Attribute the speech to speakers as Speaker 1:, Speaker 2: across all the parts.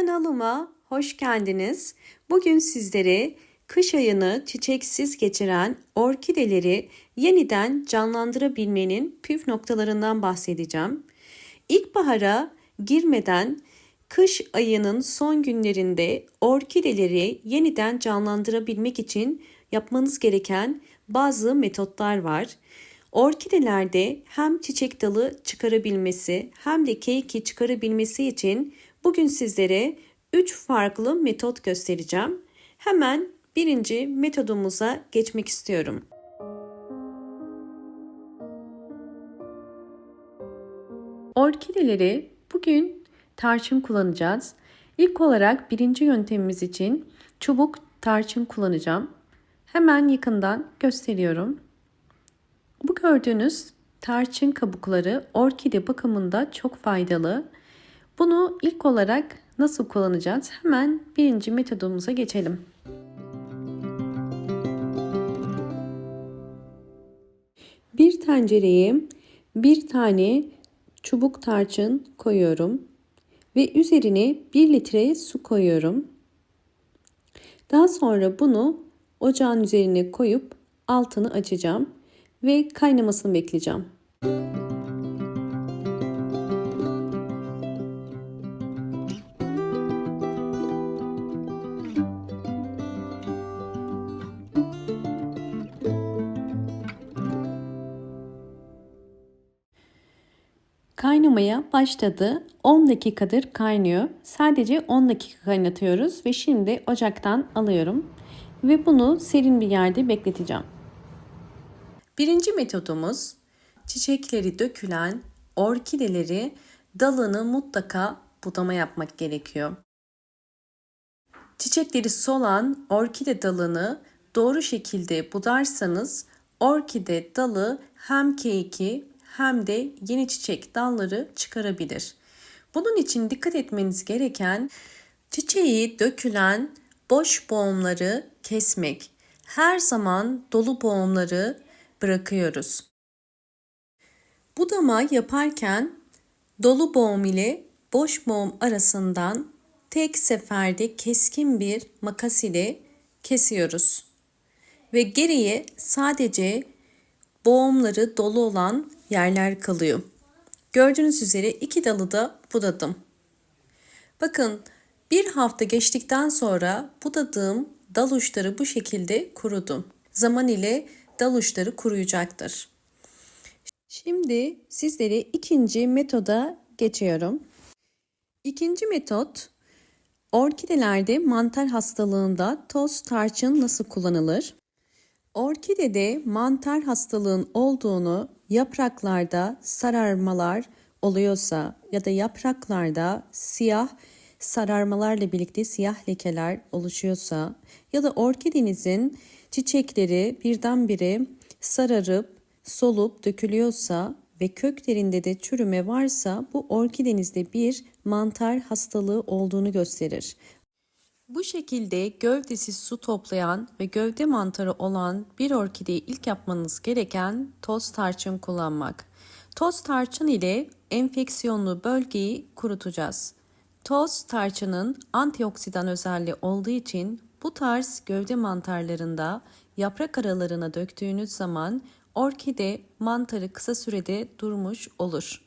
Speaker 1: Kanalıma hoş geldiniz. Bugün sizlere kış ayını çiçeksiz geçiren orkideleri yeniden canlandırabilmenin püf noktalarından bahsedeceğim. İlkbahara girmeden kış ayının son günlerinde orkideleri yeniden canlandırabilmek için yapmanız gereken bazı metotlar var. Orkidelerde hem çiçek dalı çıkarabilmesi hem de keiki çıkarabilmesi için bugün sizlere 3 farklı metot göstereceğim. Hemen birinci metodumuza geçmek istiyorum. Orkideleri bugün tarçın kullanacağız. İlk olarak birinci yöntemimiz için çubuk tarçın kullanacağım. Hemen yakından gösteriyorum. Bu gördüğünüz tarçın kabukları orkide bakımında çok faydalı. Bunu ilk olarak nasıl kullanacağız? Hemen birinci metodumuza geçelim. Bir tencereye bir tane çubuk tarçın koyuyorum ve üzerine 1 litre su koyuyorum. Daha sonra bunu ocağın üzerine koyup altını açacağım ve kaynamasını bekleyeceğim. Kaynamaya başladı. 10 dakikadır kaynıyor. Sadece 10 dakika kaynatıyoruz ve şimdi ocaktan alıyorum ve bunu serin bir yerde bekleteceğim. Birinci metodumuz çiçekleri dökülen orkideleri dalını mutlaka budama yapmak gerekiyor. Çiçekleri solan orkide dalını doğru şekilde budarsanız orkide dalı hem keiki hem de yeni çiçek dalları çıkarabilir. Bunun için dikkat etmeniz gereken çiçeği dökülen boş boğumları kesmek. Her zaman dolu boğumları bırakıyoruz. Budama yaparken dolu boğum ile boş boğum arasından tek seferde keskin bir makas ile kesiyoruz. Ve geriye sadece boğumları dolu olan yerler kalıyor. Gördüğünüz üzere 2 dalı da budadım. Bakın bir hafta geçtikten sonra budadığım dal uçları bu şekilde kurudu. Zaman ile dal uçları kuruyacaktır. Şimdi sizlere ikinci metoda geçiyorum. İkinci metot, orkidelerde mantar hastalığında toz tarçın nasıl kullanılır? Orkidede mantar hastalığın olduğunu, yapraklarda sararmalar oluyorsa ya da yapraklarda siyah sararmalarla birlikte siyah lekeler oluşuyorsa ya da orkidenizin çiçekleri birdenbire sararıp solup dökülüyorsa ve köklerinde de çürüme varsa bu orkidenizde bir mantar hastalığı olduğunu gösterir. Bu şekilde gövdesi su toplayan ve gövde mantarı olan bir orkideyi ilk yapmanız gereken toz tarçın kullanmak. Toz tarçın ile enfeksiyonlu bölgeyi kurutacağız. Toz tarçının antioksidan özelliği olduğu için bu tarz gövde mantarlarında yaprak aralarına döktüğünüz zaman orkide mantarı kısa sürede durmuş olur.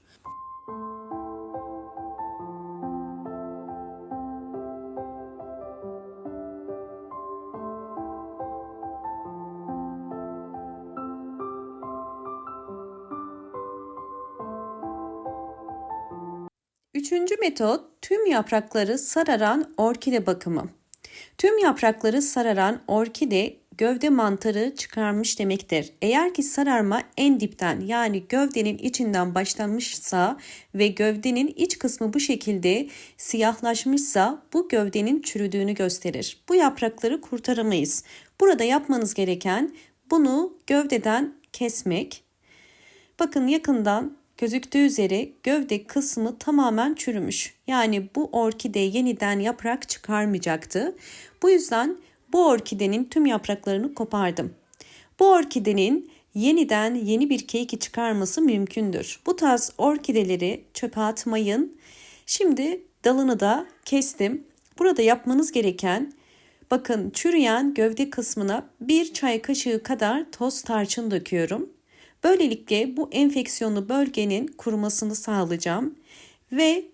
Speaker 1: Üçüncü metot tüm yaprakları sararan orkide bakımı. Tüm yaprakları sararan orkide gövde mantarı çıkarmış demektir. Eğer ki sararma en dipten yani gövdenin içinden başlamışsa ve gövdenin iç kısmı bu şekilde siyahlaşmışsa bu gövdenin çürüdüğünü gösterir. Bu yaprakları kurtaramayız. Burada yapmanız gereken bunu gövdeden kesmek. Bakın yakından gözüktüğü üzere gövde kısmı tamamen çürümüş. Yani bu orkide yeniden yaprak çıkarmayacaktı. Bu yüzden bu orkidenin tüm yapraklarını kopardım. Bu orkidenin yeniden yeni bir keiki çıkarması mümkündür. Bu tarz orkideleri çöpe atmayın. Şimdi dalını da kestim. Burada yapmanız gereken, bakın çürüyen gövde kısmına 1 çay kaşığı kadar toz tarçın döküyorum. Böylelikle bu enfeksiyonlu bölgenin kurumasını sağlayacağım ve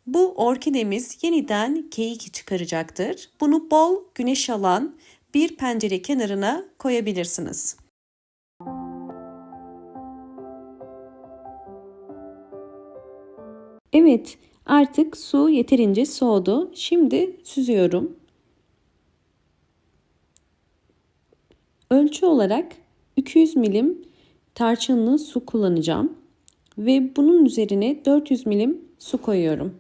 Speaker 1: bu orkidemiz yeniden keyik çıkaracaktır. Bunu bol güneş alan bir pencere kenarına koyabilirsiniz. Evet, artık su yeterince soğudu. Şimdi süzüyorum. Ölçü olarak 200 milim tarçınlı su kullanacağım ve bunun üzerine 400 milim su koyuyorum.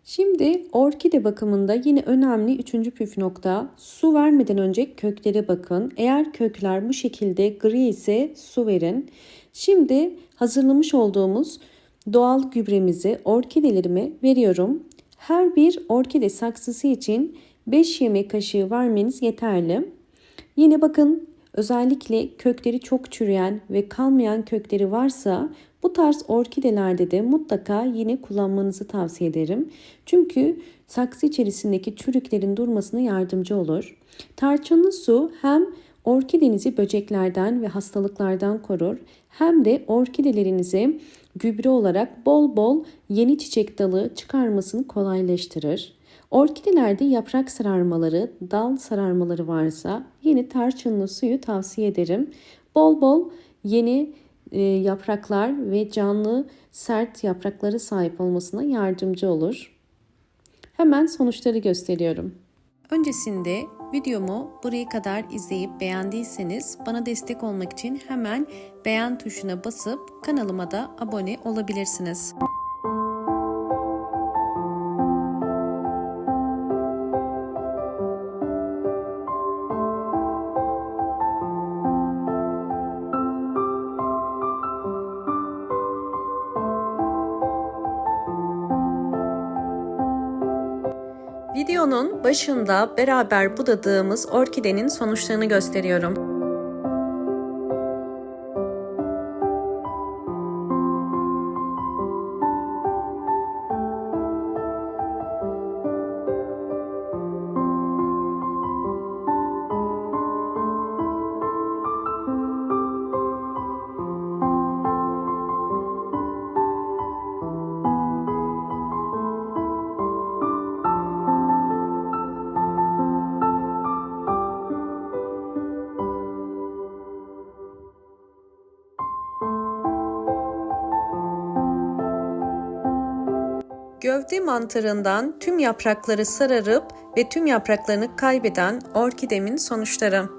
Speaker 1: Şimdi orkide bakımında yine önemli 3. püf nokta, su vermeden önce köklere bakın. Eğer kökler bu şekilde gri ise su verin. Şimdi hazırlamış olduğumuz doğal gübremizi orkidelerime veriyorum. Her bir orkide saksısı için 5 yemek kaşığı vermeniz yeterli. Yine bakın, özellikle kökleri çok çürüyen ve kalmayan kökleri varsa bu tarz orkidelerde de mutlaka yine kullanmanızı tavsiye ederim. Çünkü saksı içerisindeki çürüklerin durmasına yardımcı olur. Tarçınlı su hem orkidenizi böceklerden ve hastalıklardan korur, hem de orkidelerinize gübre olarak bol bol yeni çiçek dalı çıkarmasını kolaylaştırır. Orkidelerde yaprak sararmaları, dal sararmaları varsa yine tarçınlı suyu tavsiye ederim. Bol bol yeni yapraklar ve canlı sert yaprakları sahip olmasına yardımcı olur. Hemen sonuçları gösteriyorum. Öncesinde videomu buraya kadar izleyip beğendiyseniz bana destek olmak için hemen beğen tuşuna basıp kanalıma da abone olabilirsiniz. Videonun başında beraber budadığımız orkidenin sonuçlarını gösteriyorum. Gövde mantarından tüm yaprakları sararıp ve tüm yapraklarını kaybeden orkidemin sonuçları.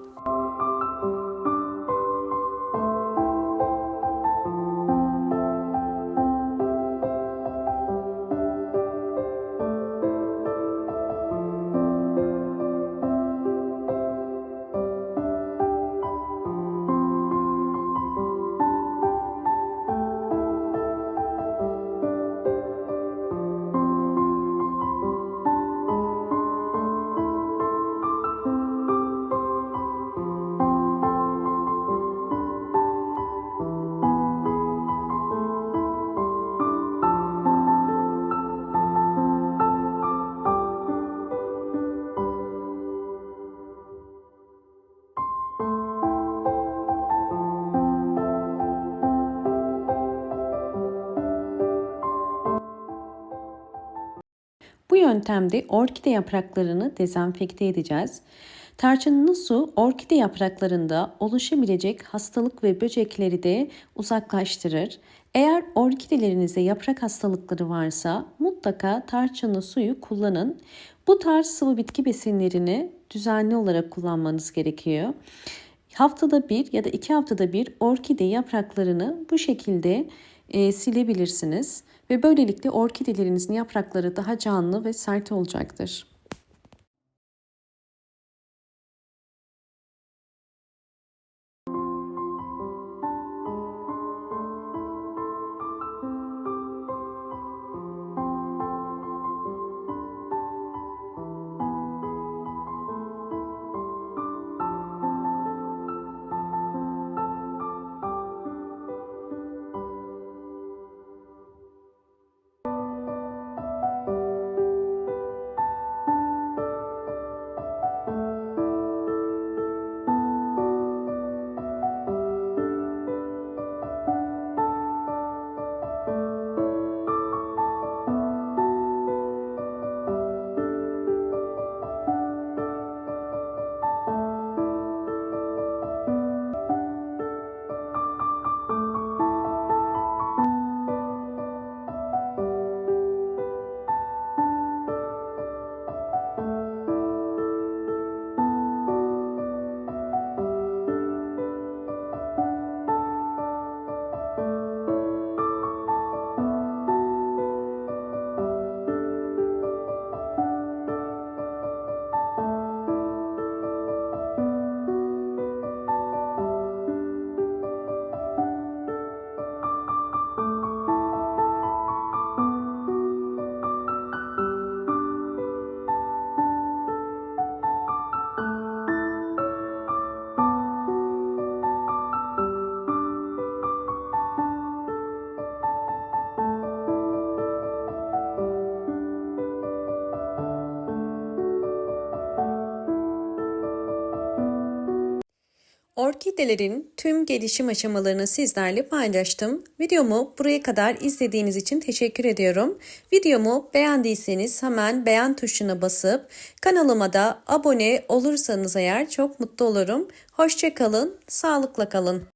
Speaker 1: Bu yöntemde orkide yapraklarını dezenfekte edeceğiz. Tarçınlı su orkide yapraklarında oluşabilecek hastalık ve böcekleri de uzaklaştırır. Eğer orkidelerinizde yaprak hastalıkları varsa mutlaka tarçınlı suyu kullanın. Bu tarz sıvı bitki besinlerini düzenli olarak kullanmanız gerekiyor. Haftada bir ya da 2 haftada bir orkide yapraklarını bu şekilde silebilirsiniz. Ve böylelikle orkidelerinizin yaprakları daha canlı ve sert olacaktır. Orkidelerin tüm gelişim aşamalarını sizlerle paylaştım. Videomu buraya kadar izlediğiniz için teşekkür ediyorum. Videomu beğendiyseniz hemen beğen tuşuna basıp kanalıma da abone olursanız eğer çok mutlu olurum. Hoşça kalın, sağlıkla kalın.